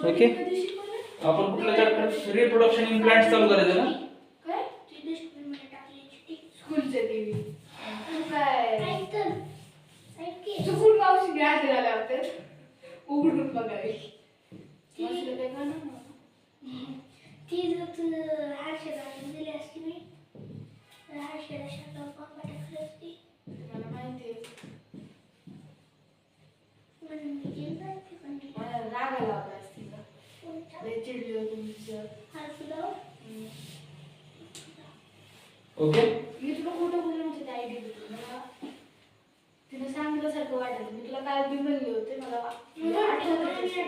Okay आपण कुठल्या chapter reproduction in plants चालू करायचं ना काय स्कूलचे टीव्ही काय चुकून मावशी घ्यायला झाल्या होत्या उघडून बघावी मावशीला काय करणार ती जर तू हर्षदा दिली असती मी हर्षदा शाळा पापा टाकली असती मला माहिती आहे म्हणून मी गेली नाही पण मला राग आला होता आज तिला लय चिडली होती तुमचं हर्षदा ओके मी तुला खोटं बोलले म्हणजे आयडी दिली मला तिने सांगितल्यासारखं वाटलं मी तुला काय बी म्हणले होते मला आठवत होते.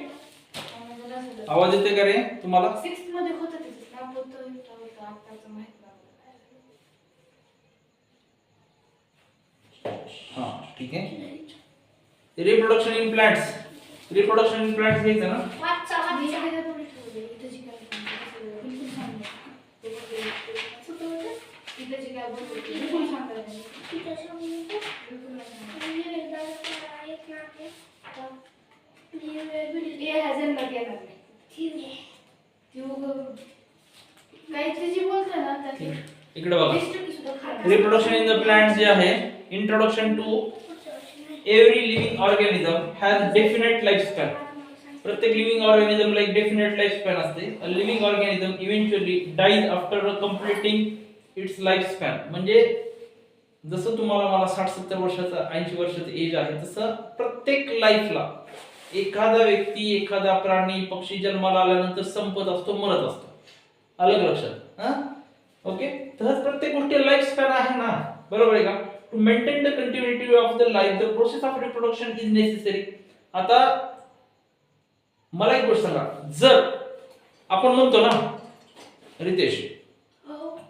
मला नसेल. आवाज येते का रे तुम्हाला 6th मध्ये होतं तिचं स्नॅप होतं आत्ताचं माहित लागलं हां ठीक आहे रिप्रोडक्शन इन प्लांट्स घ्यायचं ना वाचा मी वाचा काय थोडी ठेवले इथं जी काय बिलकुल सांगते इथं जी काय बोलते बिलकुल सांगता नाही तिथं सांगू बिलकुल नाही मी एकदा एक ना हे हजर केला नाही ठीक आहे ती काही तिची बोलते ना त्याची इकडे बघा डिस्ट्रिक्ट सुद्धा खाणार रिप्रोडक्शन इन द प्लांट्स जे आहे introduction to every living organism has definite life span प्रत्येक लिव्हिंग ऑर्गॅनिझमला एक डेफिनेट लाईफ स्पॅन असते a living organism eventually dies after completing its life span म्हणजे जसं तुम्हाला मला 60-70 वर्षाचा 80 वर्षाचं एज आहे तसं प्रत्येक लाईफला एखादा व्यक्ती एखादा प्राणी पक्षी जन्माला आल्यानंतर संपत असतो मरत असतो अलग लक्षात हा ओके तर प्रत्येक गोष्टी लाईफ स्पॅन आहे ना बरोबर आहे का to maintain the continuity of the life the process of reproduction is necessary आता मला एक गोष्ट सांगा जर आपण म्हणतो ना रितेश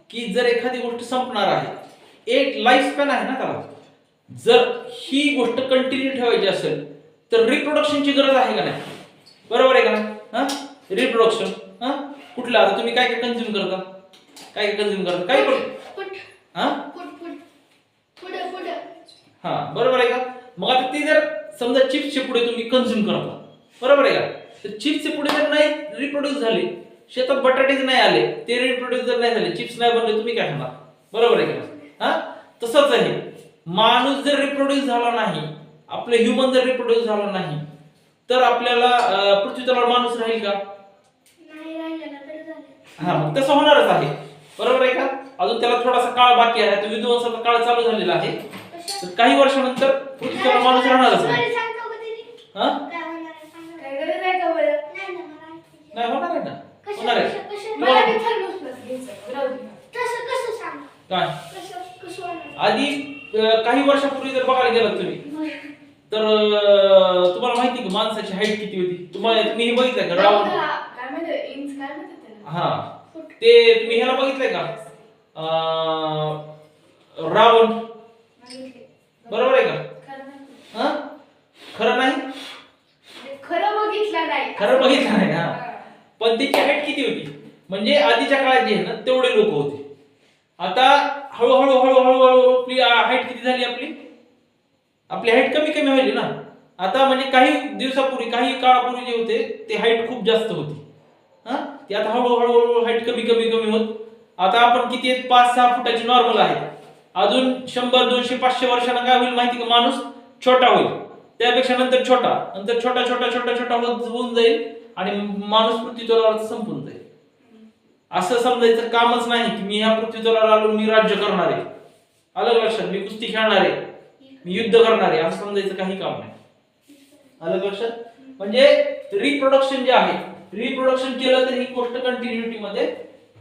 की जर एखादी गोष्ट संपणार आहे एक लाईफ स्पॅन आहे ना त्याला जर ही गोष्ट कंटिन्यू ठेवायची असेल तर रिप्रोडक्शनची गरज आहे का नाही बरोबर आहे का ना हा रिप्रोडक्शन हा कुठलं आता तुम्ही काय काय कंझ्युम करता काय कंझ्युम करता काय पण हा हा बरोबर आहे का मग आता ती जर समजा चिप्सचे पुढे तुम्ही कंझ्युम करता बरोबर आहे का तर चिप्सचे पुढे जर नाही रिप्रोड्यूस झाले शेतात बटाटेच नाही आले ते रिप्रोड्यूस जर नाही झाले चिप्स नाही बनले तुम्ही काय खाणार बरोबर आहे का हा तसंच आहे माणूस जर रिप्रोड्यूस झाला नाही आपले ह्युमन जर रिप्रोड्यूस झाला नाही तर आपल्याला पृथ्वी तलावर माणूस राहील का नाही राहिलं तर झालं हा मग तसं होणारच आहे बरोबर आहे का अजून त्याला थोडासा काळ बाकी आहे तर विध्वंसाचा काळ चालू झालेला आहे तर काही वर्षानंतर पृथ्वी तलावर माणूस राहणारच नाही सांगतो का तिने हा काय होणार आहे सांगा काय गरज आहे का बरं नाही ना मला ऐकायचं. नाही होणार आहे ना कसं होणार आहे कसं मला बी थर्मोस घ्यायचं राहू दे. कसं कसं सांग काय कसं होणार आधी काही वर्षापूर्वी जर बघायला गेलात तुम्ही तर तुम्हाला माहिती का माणसाची हाईट किती होती तुम्ही हे बघितलंय का रावण काय म्हणते इंच काय म्हणते त्याला हा ते तुम्ही ह्याला बघितलंय का रावण बघितले. बरोबर आहे का खरं नाही. हा खरं नाही म्हणजे खरं बघितलं नाही खरं बघितलं नाही हा पण त्याची हाईट किती होती म्हणजे आधीच्या काळात जे आहे ना तेवढे लोक होते आता हळूहळू हळूहळू हळू आपली हाईट किती झाली आपली हाईट कमी कमी व्हायली ना आता म्हणजे काही दिवसापूर्वी काही काळापूर्वी जे होते ते हाईट खूप जास्त होती हा ती आता हळूहळू हाईट कमी कमी कमी होत आता आपण किती 5-6 फुटाची नॉर्मल आहे अजून 100-200-500 वर्षांना काय होईल माहिती का माणूस छोटा होईल त्यापेक्षा नंतर छोटा छोटा होऊन जाईल आणि माणूस पृथ्वी तलावर संपून जाईल असं समजायचं कामच नाही की मी ह्या पृथ्वी तलावर आलो मी राज्य करणार आहे अलग लक्षात मी कुस्ती खेळणार आहे मी युद्ध करणार आहे असं समजायचं काही काम नाही अलग लक्षात म्हणजे रिप्रोडक्शन जे आहे रिप्रोडक्शन केलं तर ही गोष्ट कंटिन्युटी मध्ये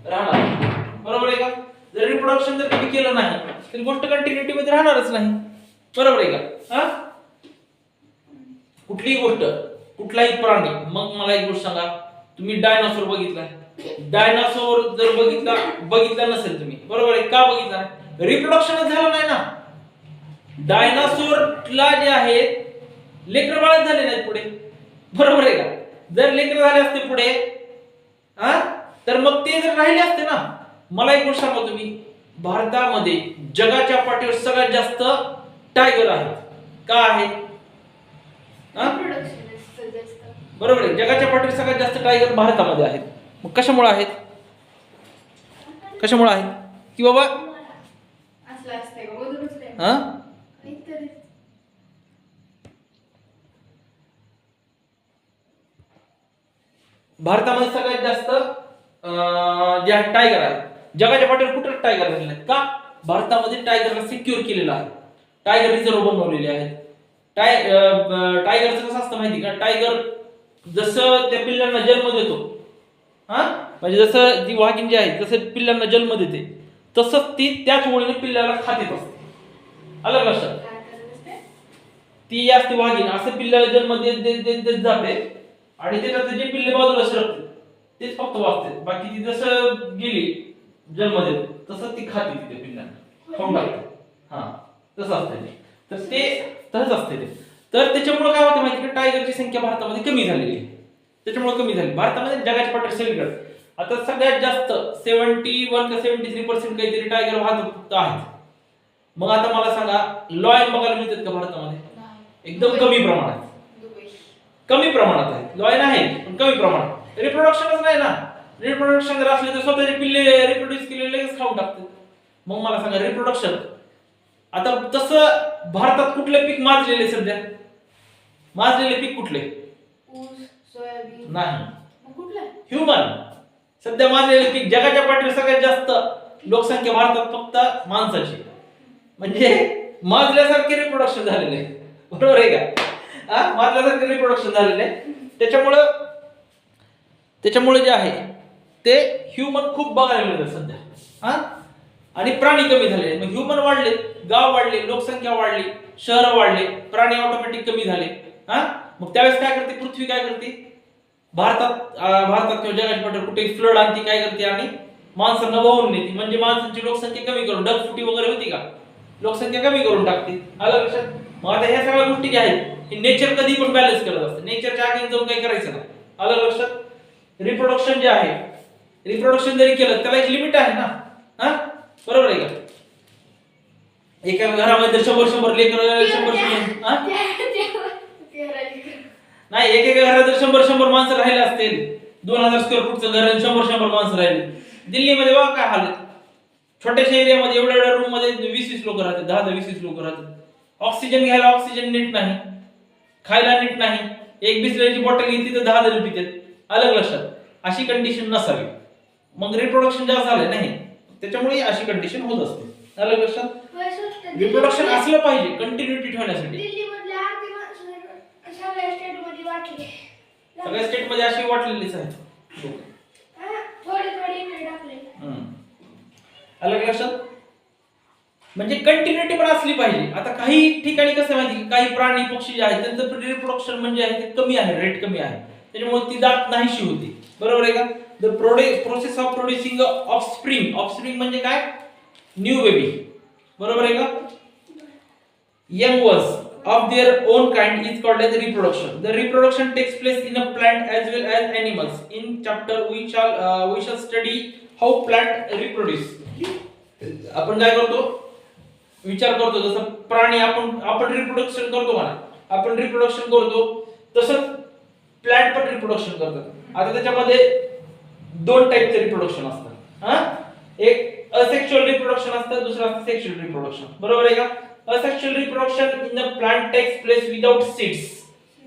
राहणार बरोबर आहे का जर रिप्रोडक्शन जर तुम्ही केलं नाही तर गोष्ट कंटिन्युटी मध्ये राहणारच नाही बरोबर आहे का हा कुठलीही गोष्ट कुठलाही प्राणी मग मला एक गोष्ट सांगा तुम्ही डायनासोर बघितलाय डायनासोर जर बघितला नसेल तुम्ही बरोबर आहे का बघितला रिप्रोडक्शनच झालं नाही ना डायनासोरला जे आहेत लेकर बाळ झाले नाहीत पुढे बरोबर आहे का जर लेकर झाले असते पुढे हा तर मग ते जर राहिले असते ना मला एक गोष्ट सांगा तुम्ही भारतामध्ये जगाच्या पाठीवर सगळ्यात जास्त टायगर आहेत का आहेत Reproduction is जास्त बरोबर आहे. जगाच्या पाठीवर सगळ्यात जास्त टायगर भारतामध्ये आहेत. मग कशामुळे आहेत? कशामुळे आहेत की बाबा असलं असतंय का बरोबरच नाही हा काहीतरी भारतामध्ये सगळ्यात जास्त जे आहे टायगर आहे. जगाच्या पाठीवर कुठे टायगर झालेले आहेत का? भारतामध्ये टायगरला सिक्युअर केलेलं आहे. टायगर रिझर्व बनवलेले आहेत. टायगरचं कसं असतं माहिती का? टायगर जसं त्या पिल्लांना जन्म देतो, हा म्हणजे जसं जी वाघीण जी आहे जसं पिल्लांना जन्म देते तसंच ती त्याच ओळीने पिल्लाला खात येत असते. आलं का लक्षात? काय करत असते ती असते वाघीण असं पिल्लाला जन्म देत देत देत देत जाते आणि त्याच्यात जे पिल्ले बाजूला सरकते तेच फक्त वाचते. बाकी ती जसं गेली जन्म देत तसं ती खाते तिथे पिल्लांना खाऊन टाकते. हा तसं असतं ते. तर ते तसंच असते ते. तर त्याच्यामुळे काय होतं माहिती का? टायगरची संख्या भारतामध्ये कमी झालेली आहे. त्याच्यामुळे कमी झाली भारतामध्ये जगाच्या पाठीवर सगळीकडे. आता सगळ्यात जास्त 71 का 73% काहीतरी टायगर भारतात आहेत. मग आता मला सांगा लॉयन बघायला मिळतात का भारतामध्ये? नाही एकदम कमी प्रमाणात. दुबई कमी प्रमाणात आहे. लॉयन आहे पण कमी प्रमाणात. रिप्रोडक्शनच नाही ना. रिप्रोडक्शन जर असले तर स्वतःचे पिल्ले रिप्रोड्यूस केलेले लगेच खाऊन टाकतात. मग मला सांगा रिप्रोडक्शन आता तसं भारतात कुठले पीक माजलेले सध्या? माजलेले पीक कुठले? ऊस सोयाबीन नाही. मग कुठलं ह्युमन. सध्या माजलेले पीक जगाच्या पाठीवर सगळ्यात जास्त लोकसंख्या भारतात फक्त माणसाची. म्हणजे माजल्यासारखे रिप्रोडक्शन झालेले आहे. बरोबर आहे का? हा माजल्यासारखे रिप्रोडक्शन झालेले आहे. त्याच्यामुळे जे आहे ते ह्युमन खूप बघायला मिळतं सध्या. हा आणि प्राणी कमी झाले. मग ह्युमन वाढले, गाव वाढले, लोकसंख्या वाढली, शहरं वाढले, प्राणी ऑटोमॅटिक कमी झाले. हा मग त्यावेळेस काय करते पृथ्वी? काय करते? भारतात किंवा जगाच्या पाठीवर कुठे फ्लड आणते, काय करते आणि माणसांना वाहून नेते. म्हणजे माणसांची लोकसंख्या कमी करून ढगफुटी वगैरे होती का लोकसंख्या कमी करून टाकते. आलं लक्षात? मग आता ह्या सगळ्या गोष्टी ज्या आहेत हे नेचर कधी पण बॅलन्स करत असते. नेचरच्या आगे जाऊन काही करायचं नाही. आलं लक्षात? रिप्रोडक्शन जे आहे रिप्रोडक्शन जरी केलं त्याला एक लिमिट आहे ना. हा बरोबर आहे का? एका घरामध्ये 100 लेकर 100 हा नाही एकेका घरात जर 100 माणसं राहिले असतील 2000 स्क्वेअर फूटचं घर आणि 100 माणसं राहिले. दिल्लीमध्ये बघा काय हालत. छोट्याशा एरियामध्ये एवढ्या रूम मध्ये 20 लोक राहतात, 10-20 लोक राहतात. ऑक्सिजन घ्यायला ऑक्सिजन नीट नाही, खायला नीट नाही. एक बिस्लरीची बॉटल घेतली तर 10 जण पितात. अलग लक्षात? अशी कंडिशन नसावी. मग रिप्रोडक्शन जास्त झालं नाही त्याच्यामुळे अशी कंडिशन होत असते. अलग लक्षात? रिप्रोडक्शन असलं पाहिजे कंटिन्युटी ठेवण्यासाठी. दिल्लीमधल्या आरती माणसं सगळ्या स्टेटमध्ये वाटले. सगळ्या स्टेट मध्ये अशी वाटलेलीच आहे. थोडे थोडे इकडे टाकले. अलग लक्षात? म्हणजे कंटिन्युटी पण असली पाहिजे. आता काही ठिकाणी कसं माहिती काही प्राणी पक्षी जे आहेत त्यांचं रिप्रोडक्शन म्हणजे आहे ते कमी आहे, रेट कमी आहे. त्याच्यामुळे ती जात नाहीशी होती. बरोबर आहे का? The process of producing offspring म्हणजे काय? New baby. बरोबर आहे का? Young ones of their own kind is called as reproduction. The reproduction takes place in a plant as well as animals. In chapter we shall study how plant reproduce. आपण काय करतो? विचार करतो जसं प्राणी आपण रिप्रोडक्शन करतो म्हणा. आपण रिप्रोडक्शन करतो तसंच प्लांट पण रिप्रोडक्शन करतात. आता त्याच्यामध्ये 2 टाईपचे रिप्रोडक्शन असतात. हा एक असेक्शुअल रिप्रोडक्शन असतं, दुसरं असतं सेक्शुअल रिप्रोडक्शन. बरोबर आहे का? Asexual reproduction in the plant takes place without seeds.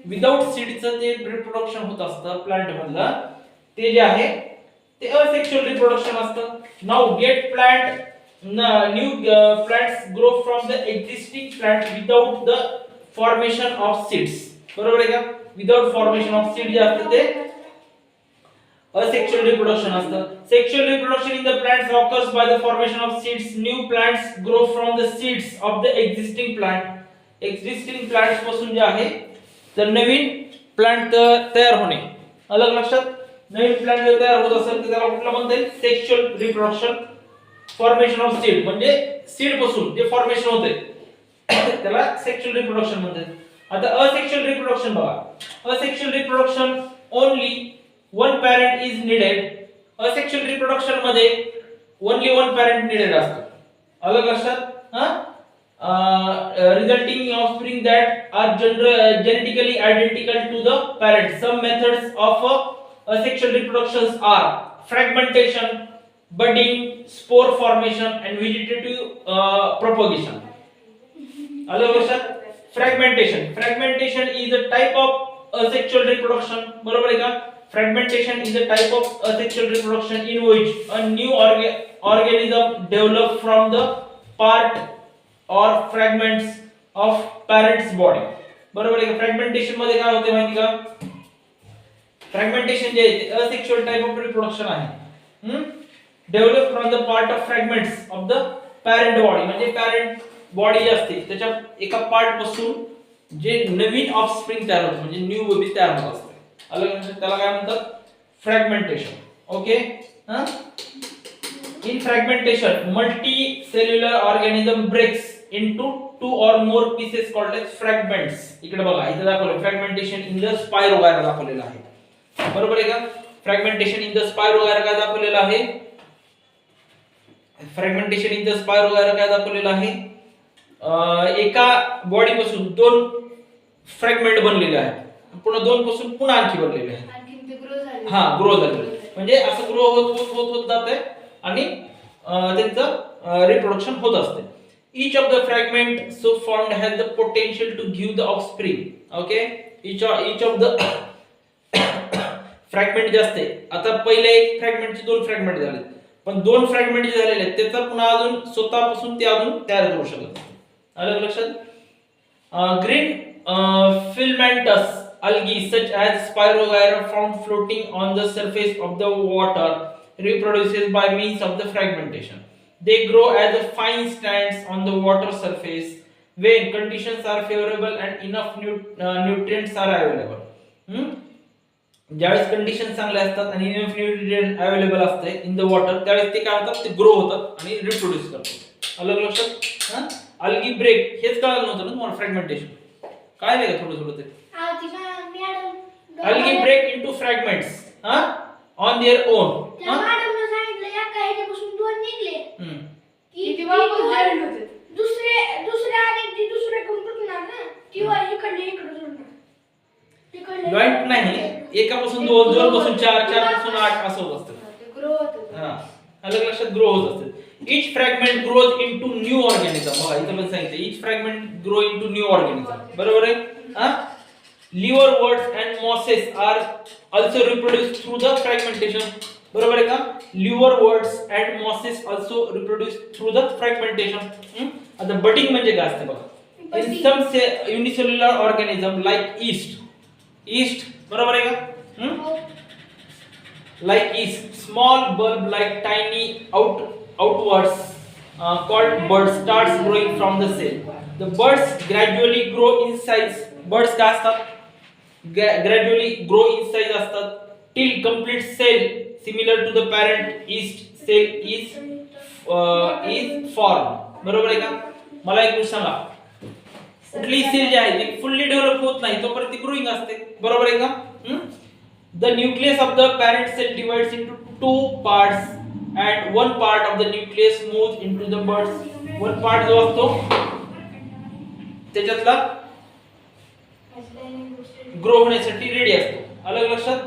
Without seeds जे रिप्रोडक्शन होत असतं प्लांट मधलं ते जे आहे ते asexual रिप्रोडक्शन असतं. Now get new plants grow from the existing plant without the formation of seeds. बरोबर आहे का? Without formation of seed जे असतं ते asexual reproduction असतं. Sexual reproduction in the plants occurs by the formation of seeds. New plants grow from the seeds of the existing plant. Existing plants पासून जे आहे तर नवीन प्लांट तयार होणे. अलग लक्षात? नवीन प्लांट जर तयार होत असेल तर त्याला कुठलं म्हणता येईल? Sexual reproduction. Formation of seed म्हणजे सीड पासून जे फॉर्मेशन होते त्याला सेक्शुअल रिप्रोडक्शन म्हणतात. आता असेक्शुअल रिप्रोडक्शन बघा. Asexual reproduction only one parent is needed. Asexual reproduction मध्ये only one parent needed असतो. अलग लक्षात? resulting in offspring that are genetically identical to the parent. Some methods of asexual reproduction are fragmentation, budding, spore formation, and vegetative propagation. अलग लक्षात. Fragmentation is a type of asexual reproduction. बरोबर आहे का? Fragmentation is a type of asexual reproduction in which a new organism develops from the part or fragments of parent's body. बरोबर आहे का? Fragmentation मध्ये काय होते माहिती का? फ्रॅगमेंटेशन जे आहे ते asexual type of reproduction आहे. Develop from the part of fragments of the parent body. म्हणजे पॅरेंट बॉडी जी असते त्याच्या एका पार्ट पासून जे नवीन ऑफस्प्रिंग तयार होतं म्हणजे न्यू बेबी तयार होत असते. अलग त्याला काय म्हणतात? Fragmentation. Okay. In fragmentation multicellular organism breaks into 2 or more pieces called as fragments. इकडे बघा इथे दाखवलं फ्रॅगमेंटेशन इन द स्पायरोगायरा दाखवलेलं आहे. बरोबर आहे का? फ्रॅगमेंटेशन इन द स्पायरोगायरा काय दाखवलेलं आहे? फ्रॅगमेंटेशन इन द स्पायरोगायरा काय दाखवलेलं आहे? एका बॉडी पासून 2 फ्रॅगमेंट बनलेले आहेत. पुन्हा 2 पासून पुन्हा आणखी बनलेले आहेत. आणखीन ते ग्रो झाले. हा, ग्रो झाले. म्हणजे असं ग्रो होत जाते आणि त्यांचं रिप्रोडक्शन होत असते. Each of the fragment so formed has the potential to give the offspring. Okay, each of the fragment जे असते, आता पहिले एक फ्रॅगमेंटचे 2 फ्रॅगमेंट झाले, पण 2 फ्रॅगमेंट जे झालेले आहेत त्याचा पुन्हा अजून स्वतःपासून ते अजून तयार करू शकत. अलग लक्षात. Green filamentous algae such as Spirogyra found floating on the surface of the water reproduces by means of the fragmentation. They grow as a fine strands on the water surface when conditions are favorable and enough nutrients are available. ज्यावेळेस condition चांगले असतात आणि enough nutrient available असते in the water त्यावेळेस ते काय होतात? ते ग्रो होतात आणि रिप्रोड्यूस करतात. अलग लक्षात. अल्गी ब्रेक हेच कळलं नव्हतं ना तुम्हाला? फ्रॅगमेंटेशन काय नाही का? थोडं ते algae break into fragments on their own. किती वापस झाले होते? दुसरे आणि दुसरे कंपनी ना किंवा इकडे जोडणार. जॉइंट नाही, एकापासून 2, 2 पासून 4, 4 पासून 8 असं होत असतं. ते ग्रो होते. हां, अलग लक्षात. ग्रो होत असते. Each fragment grows into new organism. बघा इथं पण सांगितलं each fragment grow into new organism. बरोबर आहे? Liverworts and mosses are also reproduced through the fragmentation. बरोबर आहे का? liverworts and mosses also reproduce through the fragmentation. आता बडिंग म्हणजे काय असते बघा? In some unicellular organism like yeast बरोबर आहे का? Like yeast, small bulb like tiny outwards called bud starts growing from the cell. The buds gradually grow in size. Buds काय असतात? Gradually grow in size असतात till complete cell similar to the parent yeast cell is formed. बरोबर आहे का? मला एक गोष्ट सांगा, कुठली सेल जी आहे ती फुल्ली डेव्हलप होत नाही तोपर्यंत ती ग्रोइंग असते. बरोबर आहे का? The nucleus of the parent cell divides into 2 parts and one part of the nucleus moves into the buds. One part जो असतो त्याच्यातला ग्रो होण्यासाठी रेडी असतो. अलग लक्षात.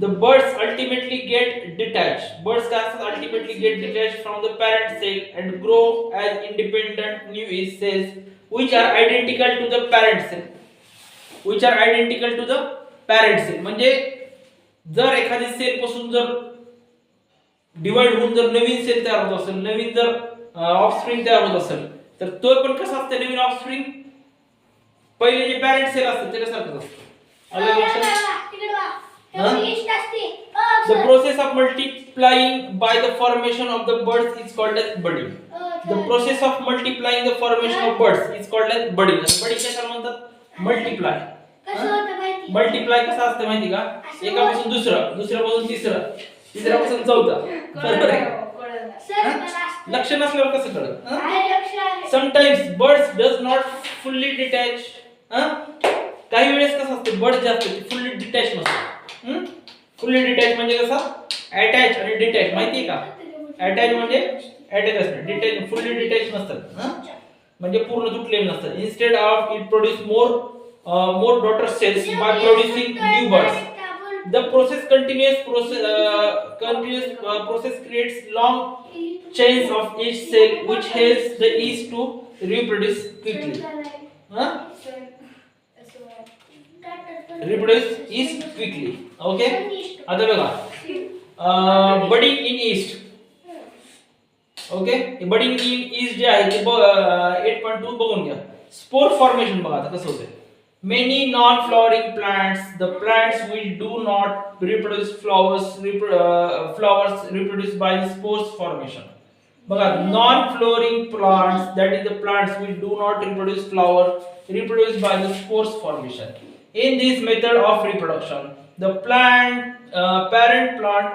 The buds ultimately get detached. Buds काय असतात? Ultimately get detached from the parent cell and grow as independent new cells which are identical to the parent cell. Which are identical to the parent cell. म्हणजे जर एखादी sale पासून जर divide होऊन जर नवीन sale तयार होत असेल, नवीन जर ऑफस्प्रिंग तयार होत असेल, तर तो पण कसा असते नवीन ऑफस्प्रिंग? पहिले जे पॅरेंट सेल असते त्याच्यासारखंच असतं. अलग लक्षात. The process of multiplying by the formation of the buds is called as budding. The process of multiplying the formation of buds is called as budding. Budding कशाला म्हणतात? Multiply. मल्टिप्लाय कसा असते माहिती का? एकापासून दुसरं, दुसऱ्यापासून तिसरं, तिसऱ्यापासून चौथं. बरोबर आहे? लक्ष नसल्यावर कसं कळत? Sometimes birds does not fully detach. काही वेळेस कसं असते बर्ड जे असते ते फुल्ली डिटॅच नसते. फुल्ली डिटॅच म्हणजे कसं? अटॅच आणि डिटॅच माहिती आहे का? अटॅच म्हणजे अटॅच असते, डिटॅच फुल्ली डिटॅच नसतात. म्हणजे पूर्ण तुटलेले नसतात. Instead of it produce more daughter cells by producing new birds. The continuous process creates long chains of each cell which helps the yeast to reproduce quickly. Huh? Reproduce yeast quickly. Okay? आता बघा budding in yeast. Okay? budding in yeast जे आहे ते 8.2 बघून घ्या. Spore formation बघा आता कसं होतं. Many non-flowering plants, the plants which do not reproduce flowers reproduce by the spores formation. बघा non-flowering plants, that is the plants which do not reproduce flower, reproduce by the spores formation. In this method of reproduction, the parent plant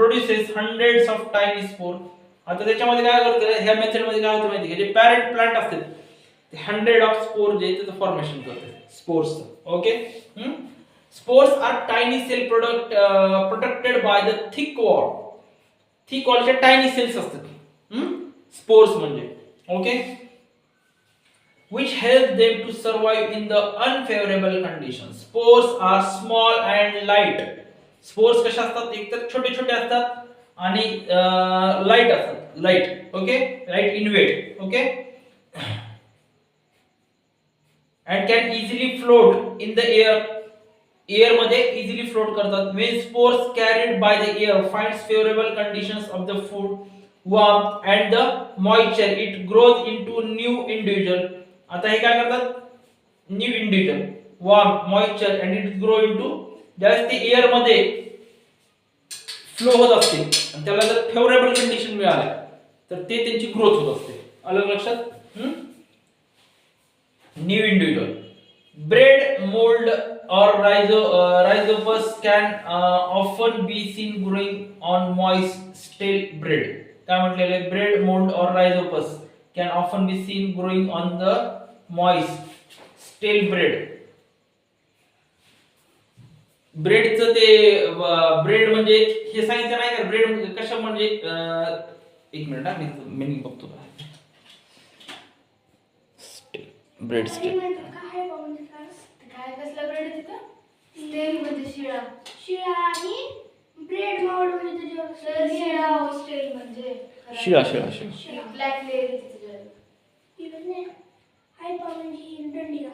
produces hundreds of tiny spores. आता त्याच्यामध्ये काय करतं, ह्या method मध्ये काय होतं माहिती आहे का, जे पॅरेंट प्लांट असतात ते 100 ऑफ स्पोर जे त्याचं फॉर्मेशन करतात spores. Okay. Spores are tiny cell protected by the thick wall. Thick वॉलच्या टायनी सेल्स असतात स्पोर्स म्हणजे. Okay. which help them to survive in the unfavorable conditions. Spores are small and light. Spores कशा असतात, एक तर छोटे छोटे असतात आणि लाईट असतात. Light. Okay. Light in weight. Okay. and can easily float in the air. Air मध्ये easily float करतात. When spores carried by the air finds favorable conditions of the food, warmth and the moisture, it grows into new individual. आता हे काय करतात, new individual, warm, moisture and it grow into, ज्यावेळेस ते air मध्ये flow होत असते आणि त्याला जर फेवरेबल कंडिशन मिळाल्या तर ते त्यांची ग्रोथ होत असते. अलग लक्षात. New individual. Bread mould or rhizopus can often be seen growing on moist stale bread. काय म्हटलेले, bread mould or rhizopus can often be seen growing on the moist stale bread. ब्रेडचं ते ब्रेड म्हणजे हे सांगितलं नाही का, ब्रेड कशा म्हणजे एक मिनिट मी मीनिंग बघतो. ब्रेड स्टेल काय कसला ब्रेड आहे तिथं, स्टेल म्हणजे शिळा. शिळा आणि ब्रेड मोड म्हणजे तर शिळा स्टेल म्हणजे शिळा शिळा शिळा. ब्लॅक लेअर आहे तिथं. इकडे हाय पा म्हणजे दंडिका.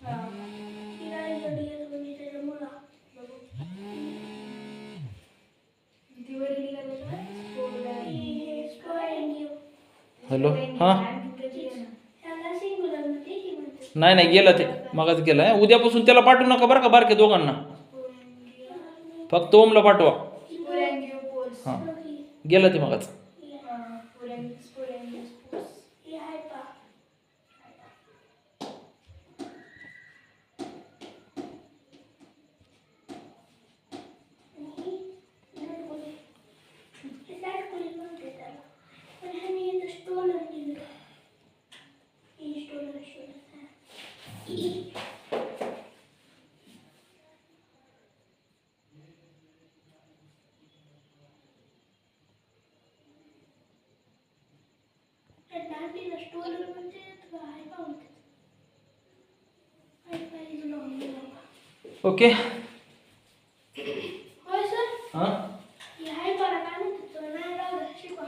तिला दंडिका म्हणजे त्याच्या मुला ती वरी निघाली. हॅलो. हा त्याला सिंगुलर मध्ये की म्हणते. नाही नाही गेला ते मगाच गेला. उद्यापासून त्याला पाठवू नका बरं का, बारके दोघांना, फक्त ओमला पाठवा. हा गेला ते मगाच. ओके. होय सर. हा हे हाय पा काय म्हणते, नाही राहू दे, शिकवा.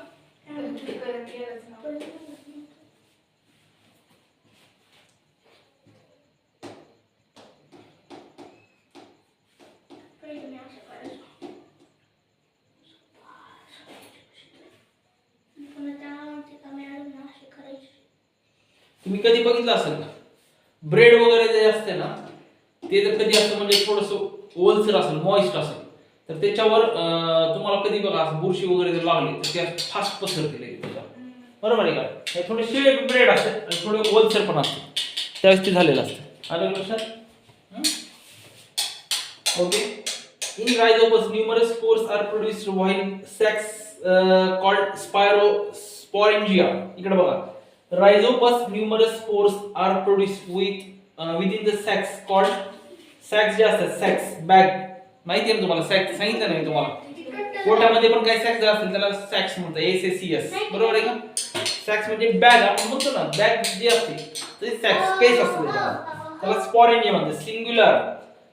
तुम्ही कधी बघितलं असेल का, ब्रेड वगैरे जे असते ना ते जर कधी असं म्हणजे थोडस ओलसर असेल, मॉइस्ट असेल तर त्याच्यावर तुम्हाला कधी बघा असं बुरशी वगैरे जर लागली तर त्या फास्ट पसरते त्याच्यावर. बरोबर आहे का. हे थोडे शिळे ब्रेड असतात आणि थोडे ओलसर पण असतात, त्यावेळेस ते झालेलं असतं. आलं लक्षात. Okay. In rhizopus, numerous spores are produced while sacs called spirosporangia. इकडे बघा. Rhizopus, numerous spores are produced within the sacs called sacs जे असतात, sacs बॅग माहिती आहे ना तुम्हाला, sacs सांगितलं नाही तुम्हाला. पोटामध्ये पण काही सॅक्स असतील त्याला सॅक्स म्हणतात, SACS. बरोबर आहे का. सॅक्स म्हणजे बॅग, आपण म्हणतो ना बॅग जी असते ते सॅक्स स्पेस असते त्याला स्पॉरेंजिया म्हणतात. Singular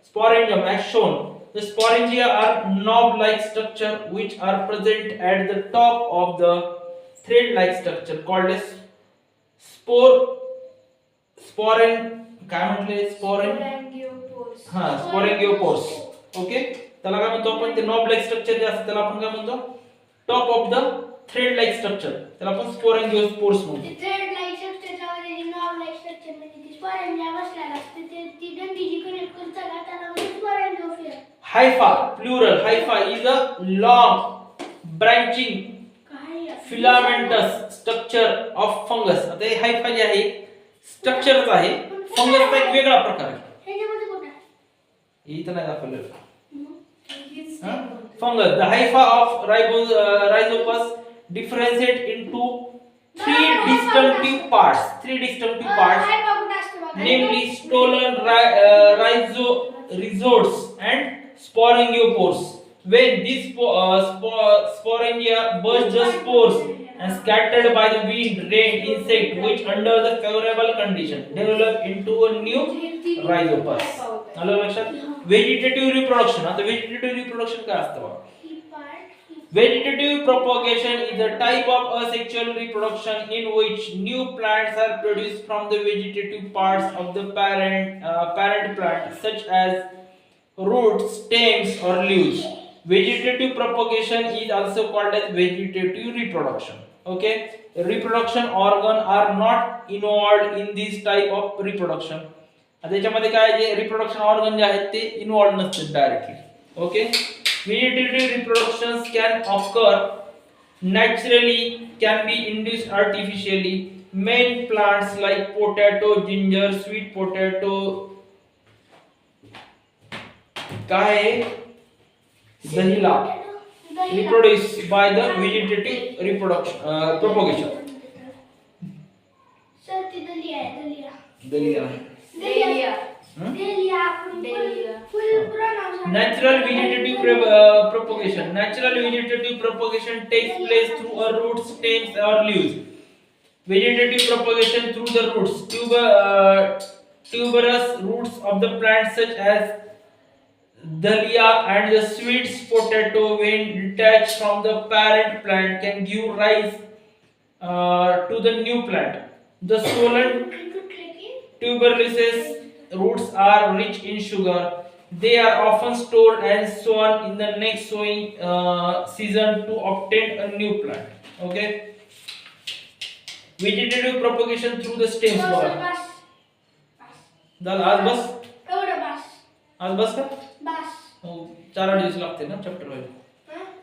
sporangium as shown. The sporangia are knob-like structure which are present at the top of the thread-like structure called as काय म्हटले Sporangiopores. स्पोरेंगिओपोर्स. ओके, त्याला काय म्हणतो आपण, ते नॉब लाईक स्ट्रक्चर जे असते त्याला आपण काय म्हणतो, top of the thread like structure, त्याला आपण स्पोरेंगिओपोर्स म्हणतो. थ्रेड लाईक स्ट्रक्चरच्या मध्ये नॉर्मल लाईक स्ट्रक्चर म्हणजे ती स्पोरेंजिया बसलेला असते ती दंडी जी कनेक्ट करतात ना त्याला म्हणजे sporangiophore. Hypha plural, hypha is a long branching filamentous structure of fungus. आता हे हायफा जे आहे स्ट्रक्चरच आहे, फंगसचा एक वेगळा प्रकार आहे. ह्याच्यामध्ये कोणता इथं नाही दाखवलेलं. Fungus. The hypha of rhizopus differentiate into three distinctive parts. Namely stolon rhizoids and sporangiopores. When these sporangia burst the spores and scattered by the wind, rain, insect, which under the favorable condition develop into a new rhizopus. आलं लक्षात? Vegetative reproduction. आता vegetative reproduction काय असतं बघा. Vegetative propagation is a type of asexual reproduction in which new plants are produced from the vegetative parts of the parent plant, such as roots, stems, or leaves. Vegetative propagation is also called as vegetative reproduction. Okay, reproduction organ are not involved in this type of reproduction. आता याच्यामध्ये काय जे reproduction organ जे आहेत ते involve नसतात directly. Okay, vegetative reproductions can occur naturally, can be induced artificially. Main plants like potato, ginger, sweet potato, काय दहिला, reproduced by the vegetative reproduction propagation. Sir ती दलिया आहे दलिया दलिया full pronounce. Natural vegetative propagation. Natural vegetative propagation takes place through a root, stems, or leaves. Vegetative propagation through the roots. Tuberous roots of the plant such as dahlia and the sweet potato, when detached from the parent plant, can give rise to the new plant. The swollen tuberous roots are rich in sugar. They are often stored and sown in the next sowing season to obtain a new plant. Okay. Vegetative propagation through the stems. आज बस का? हो, 4 दिवस लागते ना chapter व्हायला.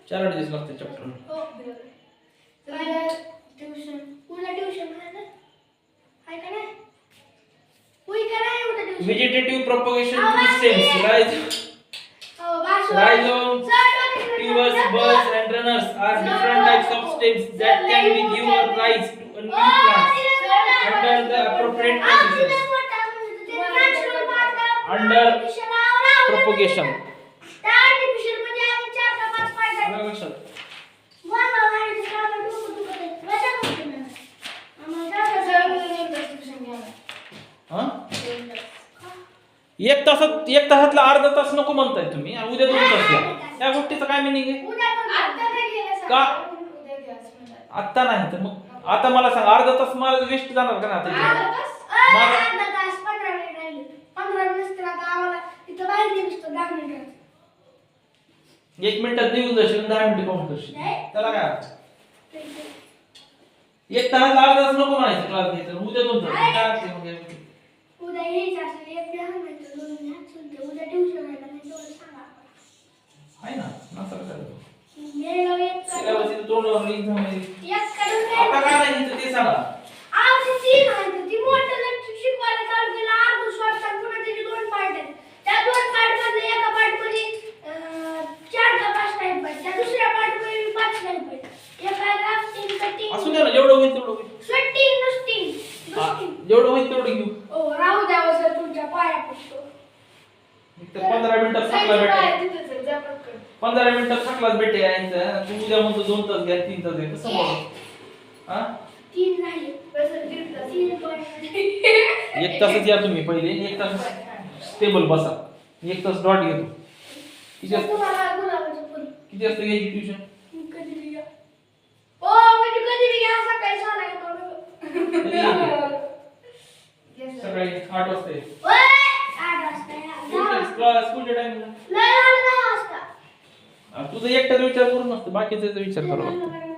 4 दिवस लागते chapter. Vegetative propagation through stems. Rhizomes, tubers, buds, and runners are different types of stems that can be give rise to a new plant under the appropriate conditions. Under propagation. एक तासातला अर्धा तास नको म्हणताय तुम्ही, उद्या 2 तास घ्या. या गोष्टीचं काय मिनिंग आहे का? आता नाही तर मग आता मला सांग, अर्धा तास मला वेस्ट जाणार का ना आता? 1 मिनिटात निघून जाशील, 10 मिनिटं काउंट करशील, त्याला काय अर्थ? 1 तास अर्धा तास नको म्हणायचं क्लास घ्यायचं, उद्या 2 तास काय अर्थ आहे मग? उद्या यायचं असेल 1-10 मिनिटं दोन घ्या, उद्या ट्युशन आहे का नाही तेवढं सांगा. आहे ना, नसलं काय गेलो एक सिलेबस इथं तोंडावर एक्झाम आहे. एक कडून आता काय नाही इथं ते सांगा. आज ती नाही ती मोठं लेक्चर शिकवायला चालू केलं, अर्ध शॉर्ट पुन्हा त्याचे 2 पार्ट आहेत. त्या 2 पार्ट मधले एका पार्ट मध्ये 4 का 5 टाइप आहेत, त्या दुसऱ्या पार्ट मध्ये 5 टाइप आहेत. एका ग्राफ्टिंग, कटिंग, असू द्या ना, जेवढं होईल तेवढं होईल. स्वेटिंग, नुस्टिंग जेवढं होईल तेवढं घेऊ. ओ राहू द्यावं सर, तुमच्या पाया पडतो. तर 15 मिनिटात थकला भेटे, 15 मिनिटात थकलाच भेटे यायचं. तू उद्या म्हणतो 2 तास घ्या, 3 तास घ्या, कसं बोल? हा 3 झाले. बस तीन तास. 3 point. 1 तासच या तुम्ही पहिले 1 तास स्टेबल बसा 1 तास डॉट घेतो किती असतं तुम्हाला गुलाबाचं फुल. किती असतं घ्यायची ट्युशन कधी बी घ्या. ओ म्हणजे कधी बी घ्या सकाळी 6 ला येतो. Yes, sir. सकाळी 8 वाजता येईल. ओय 8 वाजता या. स्कूलच्या टाइमला लय झालं 10 वाजता. तुझं एकटाच विचार करून नसतं बाकीचा विचार करावा लागतो